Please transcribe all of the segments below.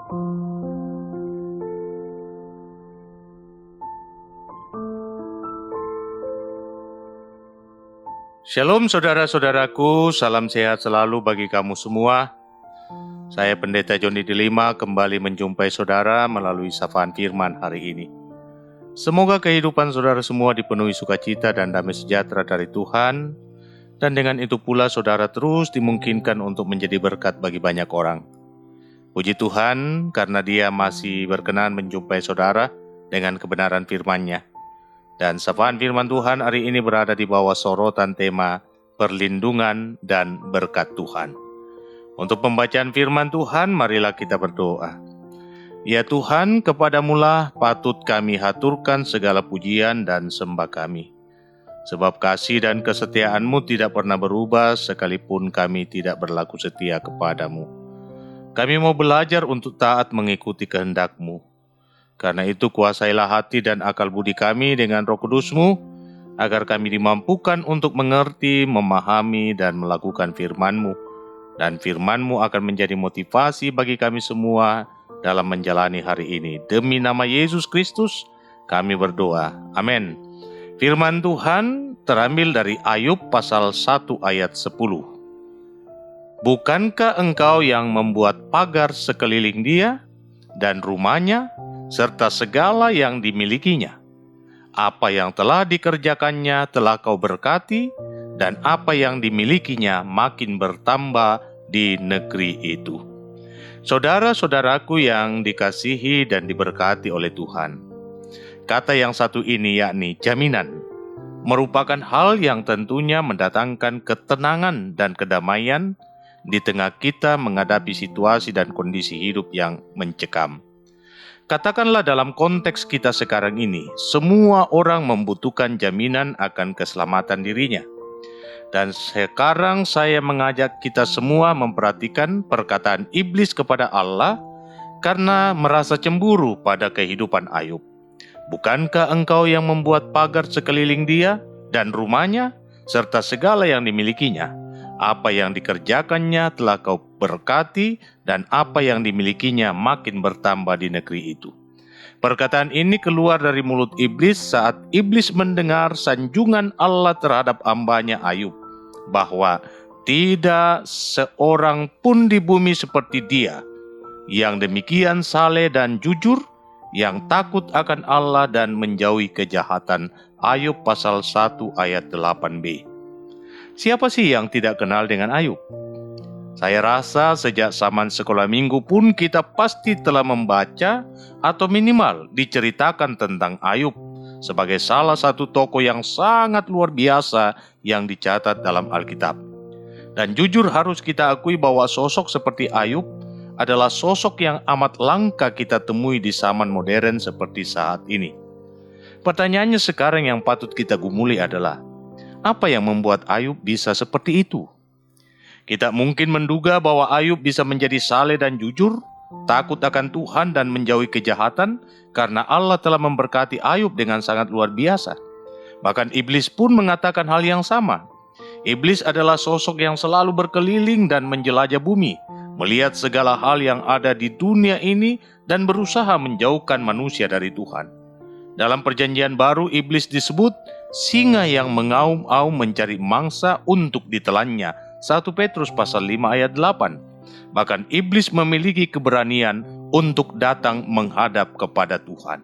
Shalom saudara-saudaraku, salam sehat selalu bagi kamu semua. Saya Pendeta Joni Delima kembali menjumpai saudara melalui sapaan firman hari ini. Semoga kehidupan saudara semua dipenuhi sukacita dan damai sejahtera dari Tuhan, dan dengan itu pula saudara terus dimungkinkan untuk menjadi berkat bagi banyak orang. Puji Tuhan karena Dia masih berkenan menjumpai saudara dengan kebenaran firman-Nya. Dan sapaan firman Tuhan hari ini berada di bawah sorotan tema perlindungan dan berkat Tuhan. Untuk pembacaan firman Tuhan, marilah kita berdoa. Ya Tuhan, kepadamulah patut kami haturkan segala pujian dan sembah kami. Sebab kasih dan kesetiaan-Mu tidak pernah berubah sekalipun kami tidak berlaku setia kepadamu. Kami mau belajar untuk taat mengikuti kehendak-Mu. Karena itu kuasailah hati dan akal budi kami dengan Roh Kudus-Mu, agar kami dimampukan untuk mengerti, memahami, dan melakukan firman-Mu. Dan firman-Mu akan menjadi motivasi bagi kami semua dalam menjalani hari ini. Demi nama Yesus Kristus, kami berdoa. Amin. Firman Tuhan terambil dari Ayub pasal 1 ayat 10. Bukankah engkau yang membuat pagar sekeliling dia dan rumahnya, serta segala yang dimilikinya? Apa yang telah dikerjakannya telah kau berkati, dan apa yang dimilikinya makin bertambah di negeri itu. Saudara-saudaraku yang dikasihi dan diberkati oleh Tuhan, kata yang satu ini yakni jaminan, merupakan hal yang tentunya mendatangkan ketenangan dan kedamaian di tengah kita menghadapi situasi dan kondisi hidup yang mencekam. Katakanlah dalam konteks kita sekarang ini, semua orang membutuhkan jaminan akan keselamatan dirinya. Dan sekarang saya mengajak kita semua memperhatikan perkataan iblis kepada Allah karena merasa cemburu pada kehidupan Ayub. Bukankah engkau yang membuat pagar sekeliling dia dan rumahnya, serta segala yang dimilikinya? Apa yang dikerjakannya telah kau berkati, dan apa yang dimilikinya makin bertambah di negeri itu. Perkataan ini keluar dari mulut iblis saat iblis mendengar sanjungan Allah terhadap hamba-Nya Ayub, bahwa tidak seorang pun di bumi seperti dia, yang demikian saleh dan jujur, yang takut akan Allah dan menjauhi kejahatan. Ayub pasal 1 ayat 8b. Siapa sih yang tidak kenal dengan Ayub? Saya rasa sejak zaman sekolah minggu pun kita pasti telah membaca atau minimal diceritakan tentang Ayub sebagai salah satu tokoh yang sangat luar biasa yang dicatat dalam Alkitab. Dan jujur harus kita akui bahwa sosok seperti Ayub adalah sosok yang amat langka kita temui di zaman modern seperti saat ini. Pertanyaannya sekarang yang patut kita gumuli adalah, apa yang membuat Ayub bisa seperti itu? Kita mungkin menduga bahwa Ayub bisa menjadi saleh dan jujur, takut akan Tuhan dan menjauhi kejahatan, karena Allah telah memberkati Ayub dengan sangat luar biasa. Bahkan iblis pun mengatakan hal yang sama. Iblis adalah sosok yang selalu berkeliling dan menjelajah bumi, melihat segala hal yang ada di dunia ini dan berusaha menjauhkan manusia dari Tuhan. Dalam perjanjian baru, iblis disebut singa yang mengaum-aum mencari mangsa untuk ditelannya. 1 Petrus pasal 5 ayat 8. Bahkan iblis memiliki keberanian untuk datang menghadap kepada Tuhan.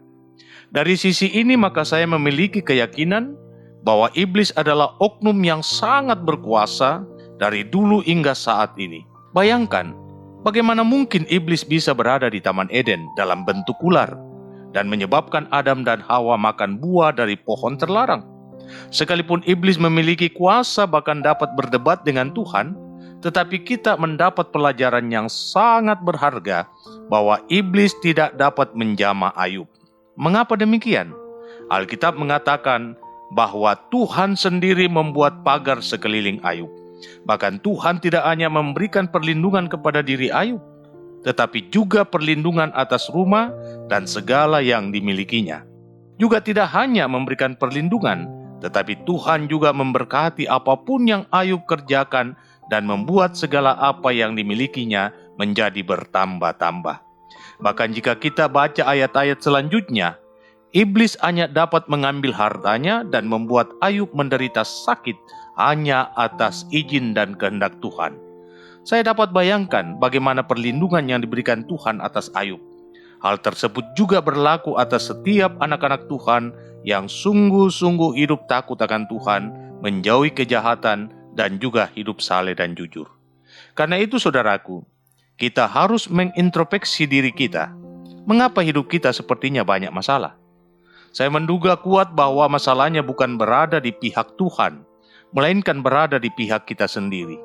Dari sisi ini maka saya memiliki keyakinan bahwa iblis adalah oknum yang sangat berkuasa dari dulu hingga saat ini. Bayangkan, bagaimana mungkin iblis bisa berada di Taman Eden dalam bentuk ular dan menyebabkan Adam dan Hawa makan buah dari pohon terlarang. Sekalipun iblis memiliki kuasa bahkan dapat berdebat dengan Tuhan, tetapi kita mendapat pelajaran yang sangat berharga bahwa iblis tidak dapat menjamah Ayub. Mengapa demikian? Alkitab mengatakan bahwa Tuhan sendiri membuat pagar sekeliling Ayub. Bahkan Tuhan tidak hanya memberikan perlindungan kepada diri Ayub, tetapi juga perlindungan atas rumah dan segala yang dimilikinya. Juga tidak hanya memberikan perlindungan, tetapi Tuhan juga memberkati apapun yang Ayub kerjakan dan membuat segala apa yang dimilikinya menjadi bertambah-tambah. Bahkan jika kita baca ayat-ayat selanjutnya, iblis hanya dapat mengambil hartanya dan membuat Ayub menderita sakit hanya atas izin dan kehendak Tuhan. Saya dapat bayangkan bagaimana perlindungan yang diberikan Tuhan atas Ayub. Hal tersebut juga berlaku atas setiap anak-anak Tuhan yang sungguh-sungguh hidup takut akan Tuhan, menjauhi kejahatan, dan juga hidup saleh dan jujur. Karena itu saudaraku, kita harus mengintrospeksi diri kita. Mengapa hidup kita sepertinya banyak masalah? Saya menduga kuat bahwa masalahnya bukan berada di pihak Tuhan, melainkan berada di pihak kita sendiri.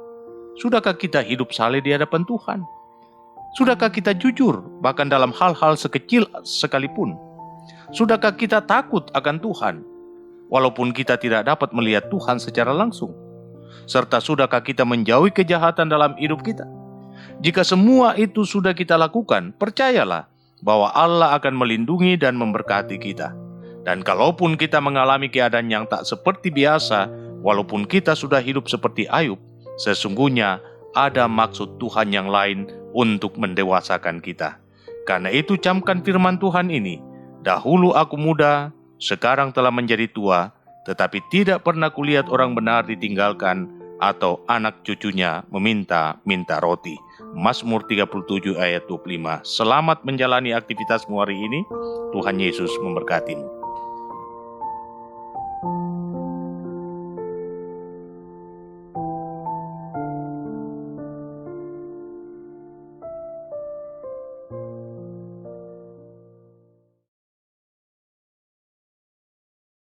Sudahkah kita hidup saleh di hadapan Tuhan? Sudahkah kita jujur, bahkan dalam hal-hal sekecil sekalipun? Sudahkah kita takut akan Tuhan, walaupun kita tidak dapat melihat Tuhan secara langsung? Serta sudahkah kita menjauhi kejahatan dalam hidup kita? Jika semua itu sudah kita lakukan, percayalah bahwa Allah akan melindungi dan memberkati kita. Dan kalaupun kita mengalami keadaan yang tak seperti biasa, walaupun kita sudah hidup seperti Ayub, sesungguhnya ada maksud Tuhan yang lain untuk mendewasakan kita. Karena itu camkan firman Tuhan ini, dahulu aku muda, sekarang telah menjadi tua, tetapi tidak pernah kulihat orang benar ditinggalkan atau anak cucunya meminta-minta roti. Mazmur 37 ayat 25. Selamat menjalani aktivitasmu hari ini. Tuhan Yesus memberkatimu.